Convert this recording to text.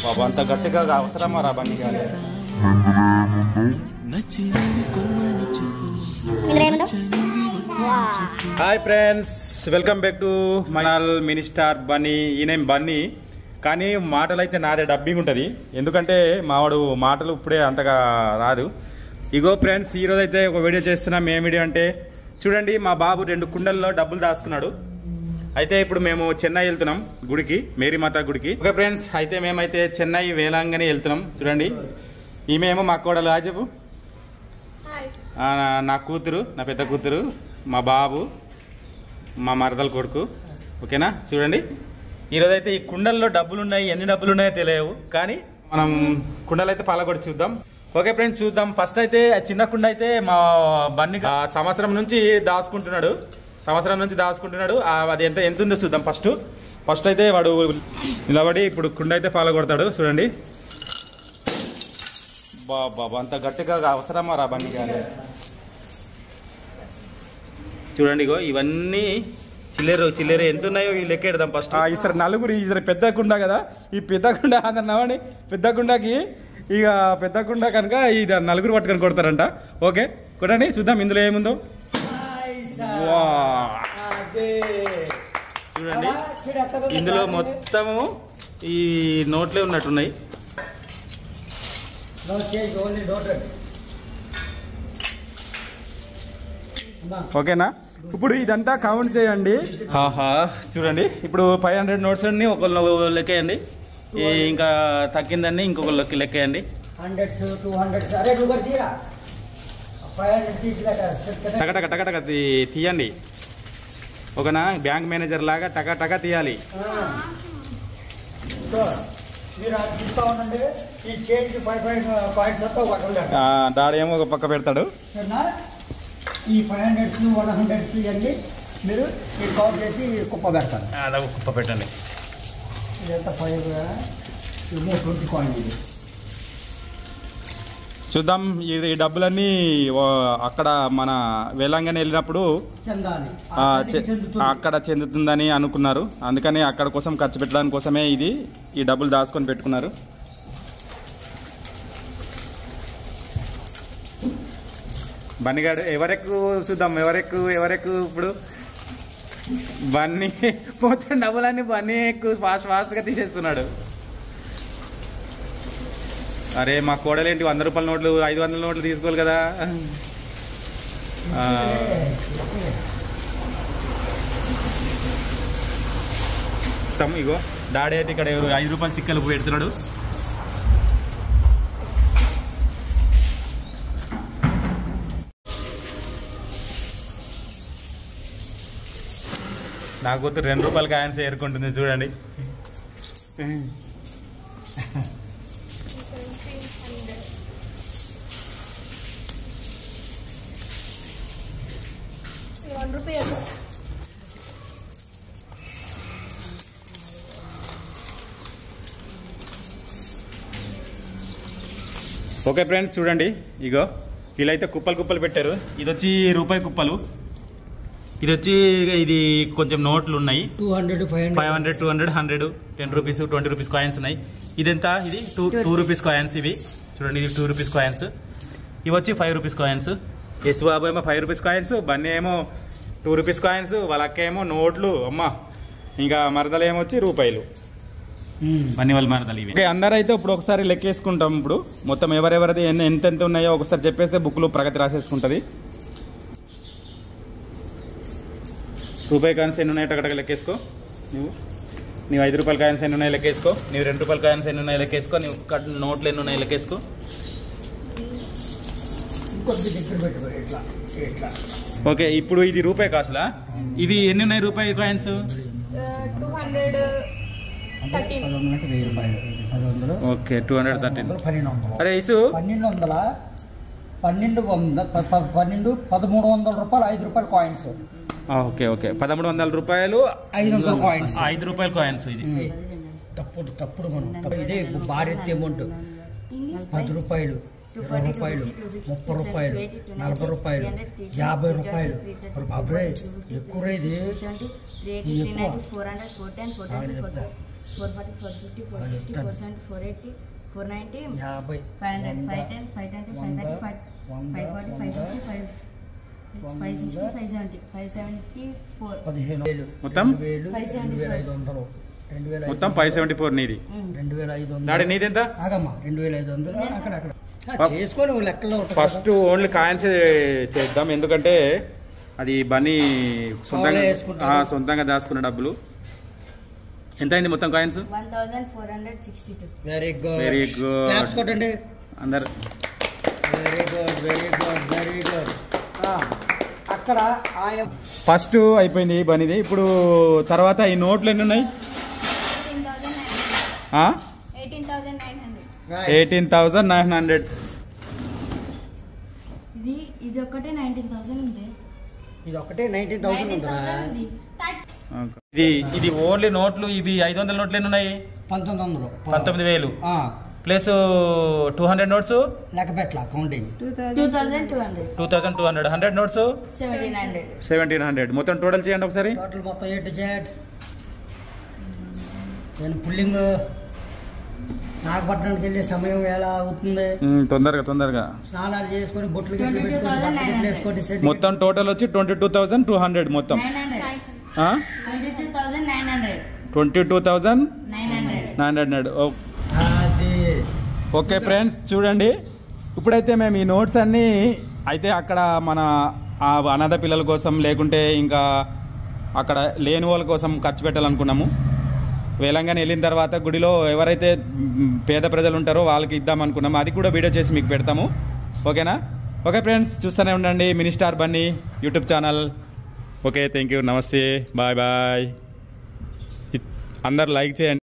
బాబా అంత గట్టిగా అవసరమా రా బండి గాలి hi friends welcome back to my channel mini star Bunny. ఈయన బన్నీ కానీ మాటలు అయితే నాదే డబ్బింగ్ ఉంటుంది, ఎందుకంటే మావాడు మాటలు ఇప్పుడే అంతగా రాదు. ఇగో ఫ్రెండ్స్ ఈరోజు అయితే ఒక వీడియో చేస్తున్నాం. ఏం వీడియో అంటే చూడండి, మా బాబు 2 కుండల్లో డబ్బులు దాచుకున్నాడు. అయితే ఇప్పుడు మేము చెన్నై వెళ్తున్నాం గుడికి, మేరీమాత గుడికి. ఓకే ఫ్రెండ్స్, అయితే మేమైతే చెన్నై వేలాంగని వెళ్తున్నాం. చూడండి, ఈమెమో మా కోడలు చెప్పు, నా కూతురు, నా పెద్ద కూతురు, మా బాబు, మా మరదల కొడుకు. ఓకేనా? చూడండి, ఈరోజు అయితే ఈ కుండల్లో డబ్బులు ఉన్నాయి, ఎన్ని డబ్బులు ఉన్నాయో తెలియవు, కానీ మనం కుండలు అయితే పాలగొడి చూద్దాం. ఓకే ఫ్రెండ్స్, చూద్దాం. ఫస్ట్ అయితే చిన్న కుండ అయితే మా బన్నీ సంవత్సరం నుంచి దాచుకుంటున్నాడు. అది ఎంత ఉందో చూద్దాం. ఫస్ట్ అయితే వాడు నిలబడి ఇప్పుడు కుండ అయితే పాలగొడతాడు. చూడండి, బాబా అంత గట్టిగా అవసరమా రా బన్నీ గాలి. చూడండి, ఇగో ఇవన్నీ చిల్లర ఎంత ఉన్నాయో ఈ లెక్కెడదాం ఫస్ట్. ఈసారి నలుగురు, ఈసారి పెద్ద కుండ కదా, ఈ పెద్ద కుండ అన్నవాడి పెద్ద కుండకి ఇక పెద్ద కుండ కనుక ఇది నలుగురు పట్టుకొని కొడతారంట. ఓకే కొట్టండి, చూద్దాం ఇందులో ఏముందో. చూడండి, ఇందులో మొత్తము ఈ నోట్లే ఉన్నట్టున్నాయి. ఓకేనా? ఇప్పుడు ఇదంతా కౌంట్ చేయండి. చూడండి, ఇప్పుడు 500 నోట్స్ అన్ని ఒకళ్ళు లెక్కేయండి, ఇంకా తగ్గిందని ఇంకొకళ్ళకి లెక్కేయండి. టక తీయండి. ఓకేనా? బ్యాంక్ మేనేజర్ లాగా టక తీయాలి. డాడేమో ఒక పక్క పెడతాడు. ఈ 500 100 ఇవన్నీ మీరు కవర్ చేసి కుప్ప పెడతారు. అదే కుప్ప పెట్టండి. ఇదంతా 20 కాయిన్. ఇది చూద్దాం. ఈ డబ్బులన్నీ అక్కడ మన వేలాంగని వెళ్ళినప్పుడు అక్కడ చెందుతుందని అనుకున్నారు, అందుకని అక్కడ కోసం ఖర్చు పెట్టడానికి కోసమే ఈ డబ్బులు దాచుకొని పెట్టుకున్నారు. బన్నీగాడు ఎవరెక్కు చూద్దాం, ఎవరెక్కు ఇప్పుడు బన్నీ మొత్తం డబ్బులన్నీ బన్నీ ఎక్కువ ఫాస్ట్గా తీసేస్తున్నాడు. అరే మా కోడలేంటి 100 రూపాయల నోట్లు 500 నోట్లు తీసుకోవాలి కదా. ఇగో డాడీ అయితే ఇక్కడ 5 రూపాయల చిక్కలు పెడుతున్నాడు. నా కూతురు 2 రూపాయల కాయిన్స్ ఏరుకుంటుంది. చూడండి, ఓకే ఫ్రెండ్స్, చూడండి ఇగో వీళ్ళైతే కుప్పలు పెట్టారు. ఇది వచ్చి రూపాయి కుప్పలు, ఇది కొంచెం నోట్లు ఉన్నాయి. 200 500 200 100 10 రూపీస్ 20 రూపీస్ కాయిన్స్ ఉన్నాయి. ఇదెంత? ఇది 2 రూపీస్ కాయిన్స్. ఇవి చూడండి, ఇది 2 రూపీస్ కాయిన్స్. ఇవి వచ్చి 5 రూపీస్ కాయిన్స్. ఎస్ బాబు ఏమో 5 రూపీస్ కాయిన్స్, బన్నీ ఏమో 2 రూపీస్ కాయిన్స్, వాళ్ళ అక్క ఏమో నోట్లు. అమ్మ, ఇంకా మరదలు ఏమొచ్చి రూపాయలు. బన్నీ వాళ్ళ మరదలు ఇవి. ఓకే, అందరైతే ఇప్పుడు ఒకసారి లెక్కేసుకుంటాం. ఇప్పుడు మొత్తం ఎవరెవరిది ఎంత ఉన్నాయో ఒకసారి చెప్పేస్తే బుక్లు ప్రగతి రాసేసుకుంటుంది. రూపాయి కాయిన్స్ ఎన్ని ఉన్నాయో టకటక లెక్కేసుకో. నీవు 5 రూపాయల కాయిన్స్ ఎన్ని ఉన్నాయో లెక్కేసుకో. నీవు 2 రూపాయల కాయిన్స్ ఎన్ని ఉన్నాయో లెక్కేసుకో. నీవు నోట్లు ఎన్ని ఉన్నాయో లెక్కేసుకో. ఓకే, ఇప్పుడు ఇది రూపాయి కాసులా. ఇవి ఎన్ని ఉన్నాయి రూపాయి కాయిన్స్? 213. ఓకే, 213. అరే ఇసు 1300 రూపాయలు 5 రూపాయల కాయిన్స్. ఓకే 1300 రూపాయలు 500 కాయిన్స్. 5 రూపాయల కాయిన్స్. ఇది తప్పుడు మనం ఇదే భారీ అమౌంట్. 10 రూపాయలు 20 రూపాయలు, 30 రూపాయలు, 40 రూపాయలు, 50 రూపాయలు. బాబాయ్ ఎక్కువ ఇది 380, 400, 410, 420, 440, 450, 460, 470, 480, 490, 50, 500, 510, 520, 530, 540, 550, 560, 570, 574. 15,000 మొత్తం 2,500 మొత్తం 574 నీది. 2,500 డాడీ నీదెంత? ఆగమ్మా 2,500 అక్కడ చేసుకొని లెక్కలో ఫస్ట్ ఓన్లీ కాయిన్స్ చేద్దాం, ఎందుకంటే అది బన్నీ సొంతంగా సొంతంగా దాచుకున్న డబ్బులు. ఎంత అయింది మొత్తం coins? 1462. Very good, very good. Claps కొట్టండి అందరు. Very good, very good, very good. అక్కడ ఫస్ట్ అయిపోయింది బనీది. ఇప్పుడు తర్వాత ఈ నోట్లు ఎన్ని ఉన్నాయి? 18,900. ఇది ఒకటే 19,000 ఉంది. ఇది ఒకటే 19,000 ఉందా? ఇది ఓన్లీ నోట్లు. ఇవి 500 నోట్లు ఎన్ని ఉన్నాయి? 1900. 19,000 ప్లస్ 200 నోట్స్ లెక్క పెట్టలా కౌంటింగ్ 2,200. 2,200. 100 నోట్స్ 1,700. 1,700. మొత్తం టోటల్ చేయండి ఒకసారి. టోటల్ మొత్తం ఏ టు జెడ్. నేను పుల్లింగ్ నాగపట్నానికి వెళ్ళే సమయం ఎలా అవుతుంది? తొందరగా స్నానాలు చేసుకొని బొట్లు గిట్లు పెట్టుకొని బట్టలు వేసుకొని సెట్ మొత్తం టోటల్ వచ్చి 22,200 మొత్తం. 22,900. అది ఓకే ఫ్రెండ్స్, చూడండి ఇప్పుడైతే మేము ఈ నోట్స్ అన్నీ అయితే అక్కడ మన అనాథ పిల్లల కోసం లేకుంటే ఇంకా అక్కడ లేని వాళ్ళ కోసం ఖర్చు పెట్టాలనుకున్నాము. వేలంగానే వెళ్ళిన తర్వాత గుడిలో ఎవరైతే పేద ప్రజలు ఉంటారో వాళ్ళకి ఇద్దాం అనుకున్నాము. అది కూడా వీడియో చేసి మీకు పెడతాము. ఓకేనా? ఓకే ఫ్రెండ్స్, చూస్తూనే ఉండండి mini star Bunny YouTube channel. Okay, thank you, నమస్తే, బాయ్ బాయ్. అందరు లైక్ చేయండి.